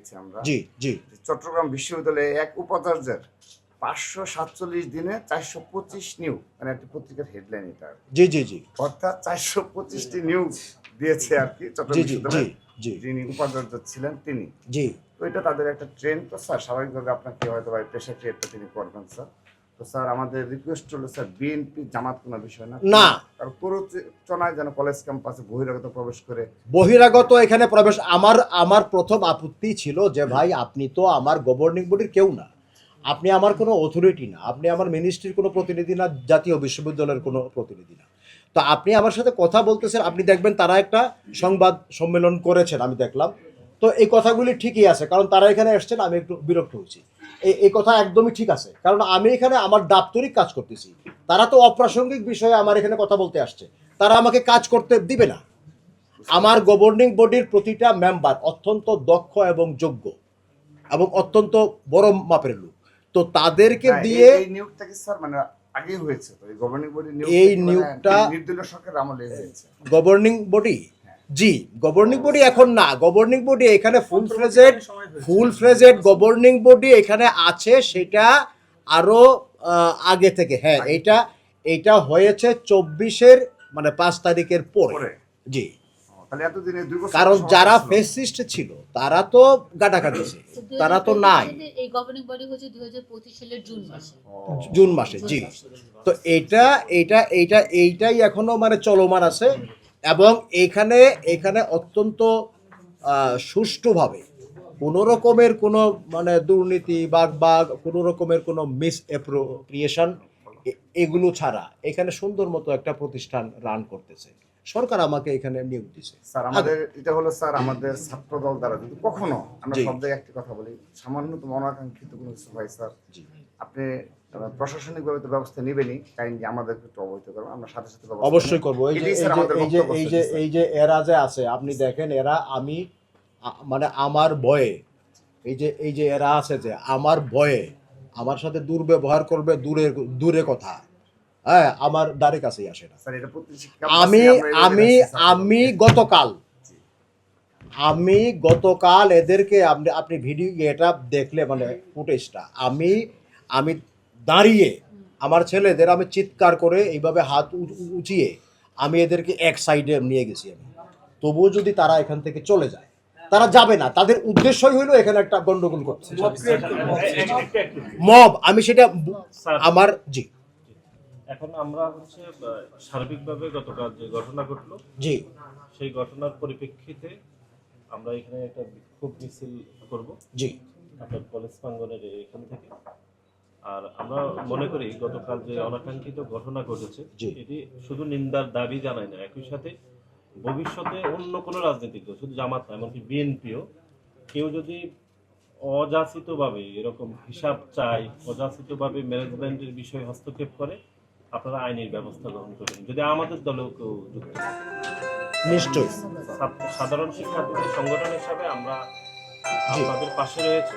পেয়েছি আমরা। জি জি। চট্টগ্রাম বিশ্ববিদ্যালয়ে এক উপাচার্যের 547 দিনে 425 নিয়োগ, মানে একটা পত্রিকার হেডলাইন এটা। জি জি জি। অর্থাৎ 425টি নিয়োগ দিয়েছে আর কি চট্টগ্রাম জি জি জি বিশ্ববিদ্যালয়ে জি যিনি উপাচার্য ছিলেন তিনি। জি। তো এটা তাদের একটা ট্রেন্ড। তো স্যার স্বাভাবিকভাবে আপনাকে হয়তো বা প্রেশার ক্রিয়েটটা তিনি করবেন স্যার। তো স্যার আমাদের রিকোয়েস্ট হলো স্যার, বিএনপি জামাত কোনো বিষয় না, না। কারণ প্ররোচনায় যেন কলেজ ক্যাম্পাসে বহিরাগত প্রবেশ করে। বহিরাগত এখানে প্রবেশ, আমার প্রথম আপত্তি ছিল যে ভাই আপনি তো আমার গভর্নিং বডির কেউ না, আপনি আমার কোনো অথরিটি না, আপনি আমার মিনিস্ট্রির কোনো প্রতিনিধি না, জাতীয় বিশ্ববিদ্যালয়ের কোনো প্রতিনিধি না। তো আপনি আমার সাথে কথা বলতেছেন, আপনি দেখবেন তারা একটা সংবাদ সম্মেলন করেছেন, আমি দেখলাম। তো এই কথাগুলি ঠিকই আছে, কারণ তারা এখানে এসছেন, আমি একটু বিরক্ত হচ্ছি। এই কথা একদমই ঠিক আছে, কারণ আমি এখানে আমার দাপ্তরিক কাজ করতেছি, তারা তো অপ্রাসঙ্গিক বিষয়ে আমার এখানে কথা বলতে আসছে, তারা আমাকে কাজ করতে দিবে না। আমার গভর্নিং বডির প্রতিটা মেম্বার অত্যন্ত দক্ষ এবং যোগ্য এবং অত্যন্ত বড় মাপের লোক, তো তাদেরকে দিয়ে এই নিয়োগটা কি স্যার মানে আগে হয়েছে? তো এই গভর্নিং বডি এই নিয়োগটা নির্দলীয় সরকার আমলে হয়েছে গভর্নিং বডি। জি, গভর্নিং বডি এখন না, গভর্নিং বডি এখানে ফুল ফ্লেজেড গভর্নিং বডি এখানে আছে, সেটা আরো আগে থেকে। হ্যাঁ, এটা হয়েছে 24-এর মানে 5 তারিখের পরে। জি, তাহলে এতদিনে 2 বছর, কারণ যারা ফেসিস্ট ছিল তারা তো গাটা কাটিছে, তারা তো নাই। এই গভর্নিং বডি হচ্ছে 2025 সালের জুন মাসে। জি, তো এইটাই এখনো মানে চলমান আছে, এবং এখানে অত্যন্ত সুষ্ঠুভাবে কোনো রকমের কোনো মানে দুর্নীতি বা কোনো রকমের কোনো মিস অ্যাপ্রোপ্রিয়েশন এগুলো ছাড়া এখানে সুন্দর মতো একটা প্রতিষ্ঠান রান করতেছে। সরকার আমাকে এখানে নিয়োগ দিয়েছে। স্যার আমাদের এটা হলো স্যার আমাদের ছাত্র দল দ্বারা যদি কখনো আমরা সব জায়গায় একটি কথা বলি, সামান্যতম অনাকাঙ্ক্ষিত কোনো কিছু হয় স্যার, আপনি প্রশাসনিকভাবে তো ব্যবস্থা নেবেনই, কাইন্ডলি আমাদেরকে একটু অবহিত করবেন, আমরা সাথে সাথে অবশ্যই করবো। এই যে এরা যে আছে, আপনি দেখেন এরা, আমি মানে আমার ভয়ে, এই যে এরা আছে যে আমার ভয়ে আমার সাথে দুর্ব্যবহার করবে, দূরে কথা, হ্যাঁ, আমার দ্বারে কাছেই আসে না। আমি গতকাল এদেরকে, আপনি ভিডিও এটা দেখলে মানে ফুটেজটা, আমি দাঁড়িয়ে আমার ছেলেদের আমি চিৎকার করে এইভাবে হাত উঁচিয়ে আমি এদেরকে এক সাইডে নিয়ে গেছি আমি। তবুও যদি তারা এখান থেকে চলে যায়, তারা যাবে না, তাদের উদ্দেশ্যই হইলো এখানে একটা গন্ডগোল করছে, মব। আমি সেটা আমার জি। এখন আমরা হচ্ছে সার্বিকভাবে গতকাল যে ঘটনা ঘটলো, জি, সেই ঘটনার পরিপ্রেক্ষিতে আমরা এখানে একটা বিক্ষোভ মিছিল করব, জি, আপনার কলেজ প্রাঙ্গণের এখান থেকে। আর আমরা মনে করি গতকাল যে অনাকাঙ্ক্ষিত ঘটনা ঘটেছে, এটি শুধু নিন্দার দাবি জানায় না, একই সাথে ভবিষ্যতে অন্য কোনো রাজনীতিক, শুধু জামাত না, এমনকি বিএনপিও কেউ যদি অযাচিতভাবে এরকম হিসাব চায়, অযাচিতভাবে ম্যানেজমেন্টের বিষয়ে হস্তক্ষেপ করে, আপনারা আইনের ব্যবস্থা গ্রহণ করবেন, যদি আমাদের দলেও কেউ যুক্ত থাকে। নিশ্চয়ই সাধারণ শিক্ষার্থীদের সংগঠন হিসাবে আমরা আপনাদের পাশে রয়েছে।